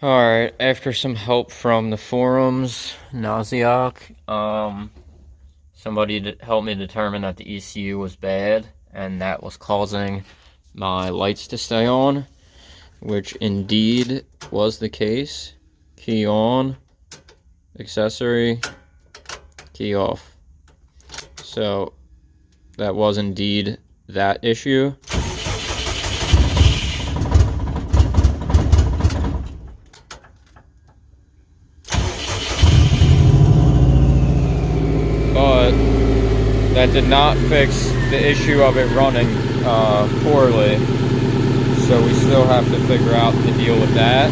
Alright, after some help from the forums, Naziok, somebody helped me determine that the ECU was bad, and that was causing my lights to stay on, which indeed was the case. Key on, accessory, key off. So, that was indeed that issue. But that did not fix the issue of it running poorly, so we still have to figure out the deal with that.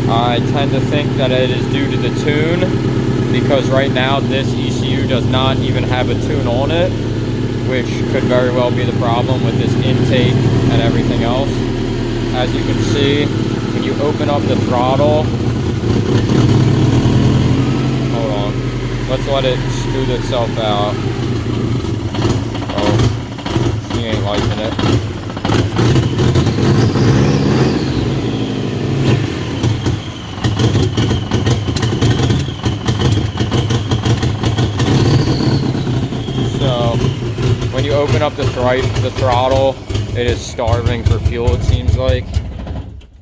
I tend to think that it is due to the tune, because right now this ECU does not even have a tune on it, which could very well be the problem with this intake and everything else. As you can see, when you open up the throttle, hold on, let's let it smooth itself out. Oh, she ain't liking it. So, when you open up the throttle, it is starving for fuel, it seems like.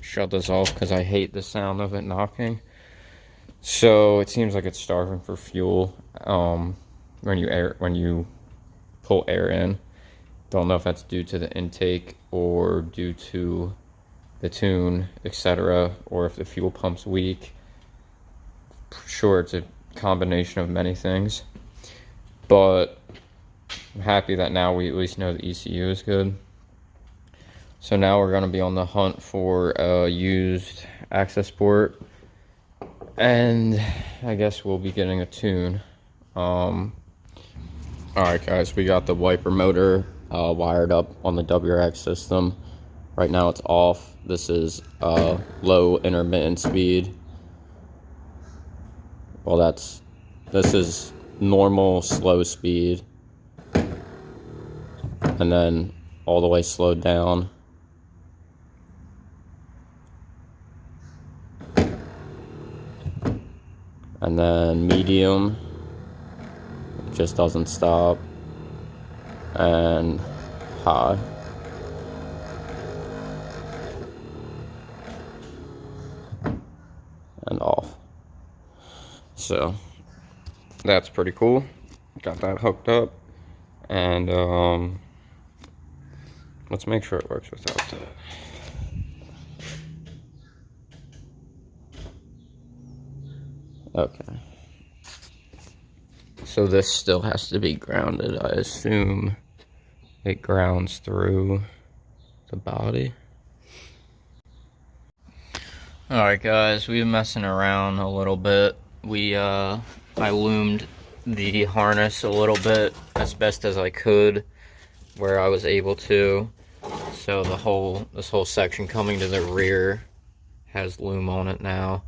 Shut this off because I hate the sound of it knocking. So it seems like it's starving for fuel when you pull air in. Don't know if that's due to the intake or due to the tune, etc., or if the fuel pump's weak. Sure, it's a combination of many things, but I'm happy that now we at least know the ECU is good. So now we're going to be on the hunt for a used access port, and I guess we'll be getting a tune. Alright guys, we got the wiper motor wired up on the WRX system. Right now it's off. This is low intermittent speed. Well, this is normal slow speed, and then all the way slowed down. And then medium, it just doesn't stop, and high. And off. So that's pretty cool. Got that hooked up, and let's make sure it works without that. Okay. So this still has to be grounded. I assume it grounds through the body. Alright guys, we've been messing around a little bit. I loomed the harness a little bit as best as I could where I was able to. So this whole section coming to the rear has loom on it now.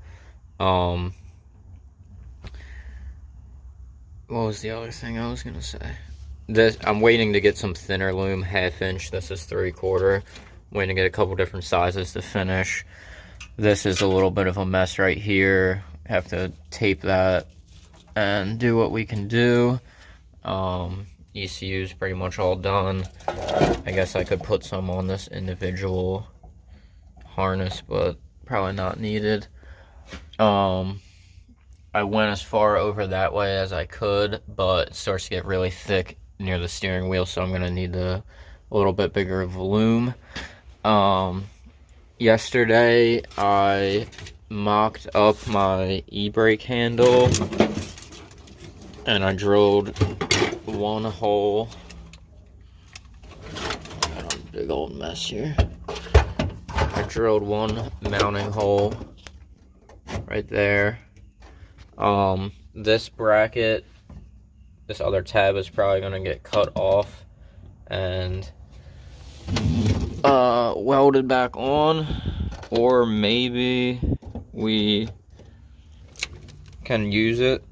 What was the other thing I was gonna say? I'm waiting to get some thinner loom, 1/2 inch. This is 3/4. Waiting to get a couple different sizes to finish. This is a little bit of a mess right here. Have to tape that and do what we can do. ECU is pretty much all done. I guess I could put some on this individual harness, but probably not needed. I went as far over that way as I could, but it starts to get really thick near the steering wheel, so I'm going to need a little bit bigger of a loom. Yesterday, I mocked up my e-brake handle, and I drilled one hole. Got a big old mess here. I drilled one mounting hole right there. This bracket, this other tab is probably going to get cut off and welded back on, or maybe we can use it.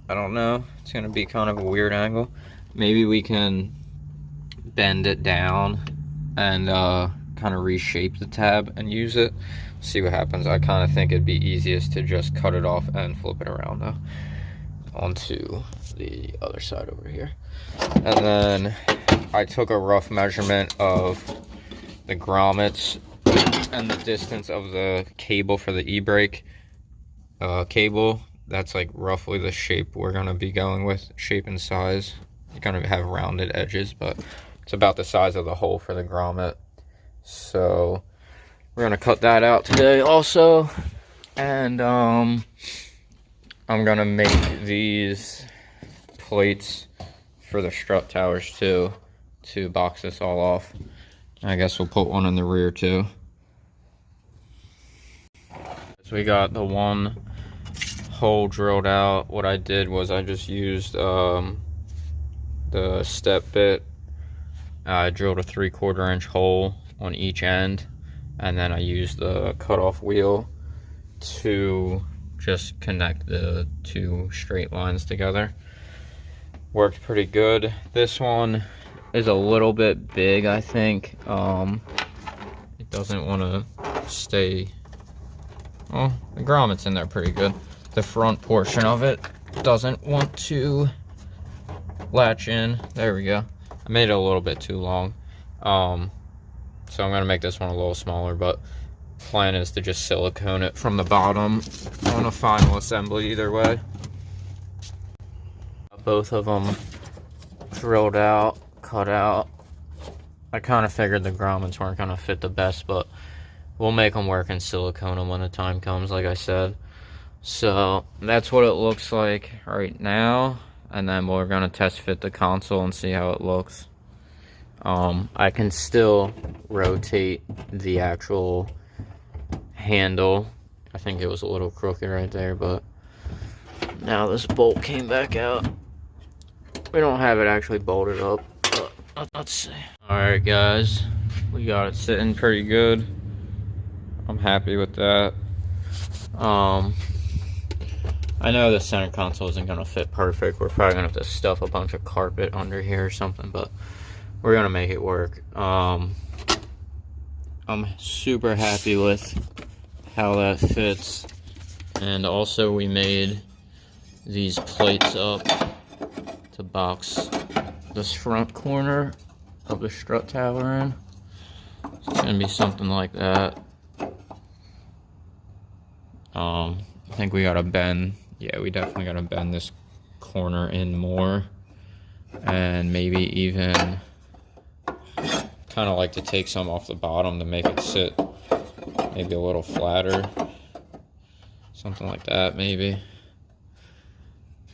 I don't know. It's going to be kind of a weird angle. Maybe we can bend it down and kind of reshape the tab and use it. See what happens. I kind of think it'd be easiest to just cut it off and flip it around though onto the other side over here. And then I took a rough measurement of the grommets and the distance of the cable for the e-brake cable. That's like roughly the shape we're gonna be going with, shape and size. You're gonna have rounded edges, but it's about the size of the hole for the grommet. So we're gonna cut that out today also. And I'm gonna make these plates for the strut towers too, to box this all off. I guess we'll put one in the rear too. So we got the one hole drilled out. What I did was I just used the step bit. I drilled a 3/4 inch hole on each end, and then I used the cutoff wheel to just connect the two straight lines together. Worked pretty good. This one is a little bit big, I think. It doesn't want to stay. Well, the grommet's in there pretty good. The front portion of it doesn't want to latch in. There we go. I made it a little bit too long. So I'm gonna make this one a little smaller, but plan is to just silicone it from the bottom on a final assembly either way. Both of them drilled out, cut out. I kind of figured the grommets weren't gonna fit the best, but we'll make them work and silicone them when the time comes, like I said. So that's what it looks like right now, and then we're gonna test fit the console and see how it looks. I can still rotate the actual handle. I think it was a little crooked right there, but now this bolt came back out. We don't have it actually bolted up, but let's see. Alright guys, we got it sitting pretty good. I'm happy with that. I know the center console isn't gonna fit perfect. We're probably gonna have to stuff a bunch of carpet under here or something, but we're gonna make it work. I'm super happy with how that fits. And also we made these plates up to box this front corner of the strut tower in. It's gonna be something like that. I think we gotta bend. Yeah, we definitely gotta bend this corner in more, and maybe even kind of like to take some off the bottom to make it sit maybe a little flatter, something like that maybe,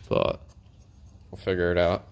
but we'll figure it out.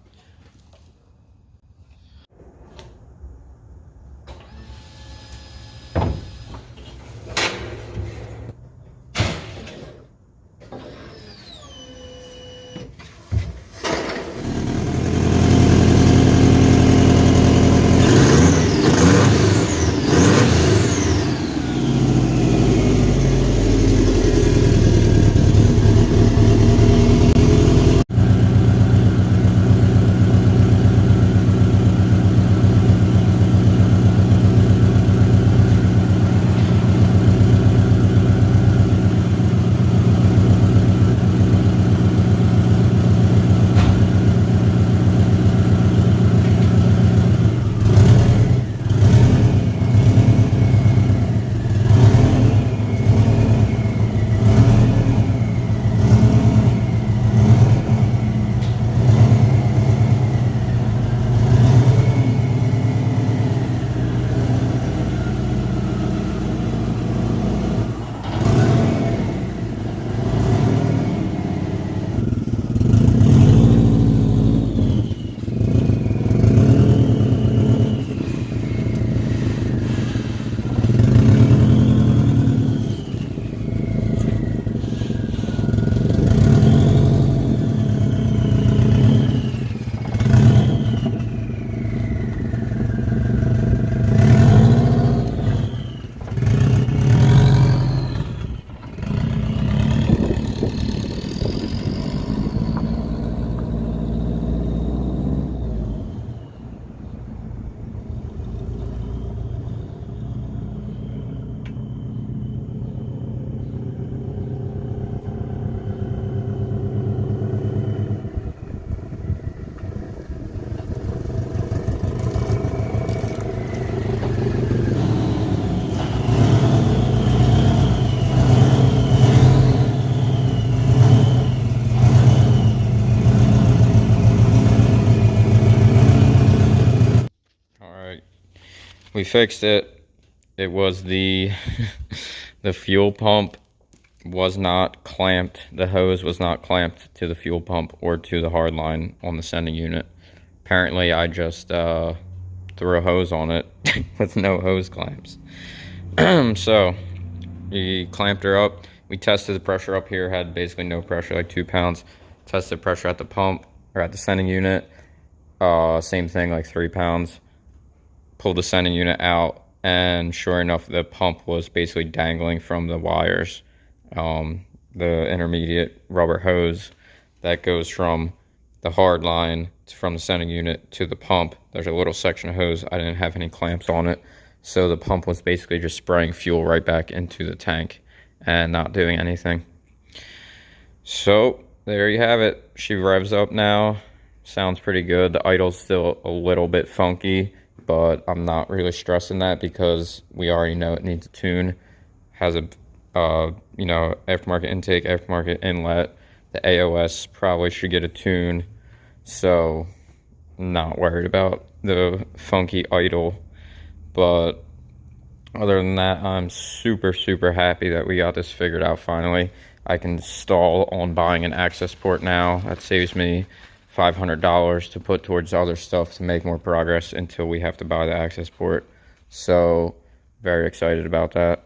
we fixed it. It was the the fuel pump was not clamped. The hose was not clamped to the fuel pump or to the hard line on the sending unit. Apparently, I just threw a hose on it with no hose clamps. So we clamped her up. We tested the pressure up here, had basically no pressure, like 2 pounds. Tested pressure at the pump or at the sending unit. Same thing, like 3 pounds. Pulled the sending unit out, and sure enough, the pump was basically dangling from the wires. The intermediate rubber hose that goes from the hard line from the sending unit to the pump. There's a little section of hose. I didn't have any clamps on it, so the pump was basically just spraying fuel right back into the tank and not doing anything. So there you have it. She revs up now. Sounds pretty good. The idle's still a little bit funky, but I'm not really stressing that because we already know it needs a tune. Has a aftermarket intake, aftermarket inlet. The AOS probably should get a tune, so not worried about the funky idle. But other than that, I'm super happy that we got this figured out finally. I can stall on buying an access port now. That saves me $500 to put towards other stuff to make more progress until we have to buy the access port. So very excited about that.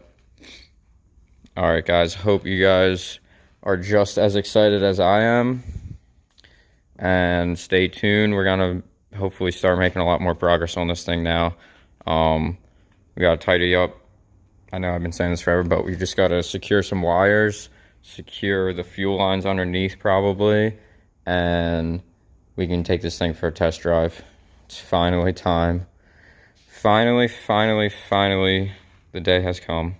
All right, guys, hope you guys are just as excited as I am. And stay tuned. We're going to hopefully start making a lot more progress on this thing now. We got to tidy up. I know I've been saying this forever, but we just got to secure some wires, secure the fuel lines underneath probably, and we can take this thing for a test drive. It's finally time. Finally, the day has come.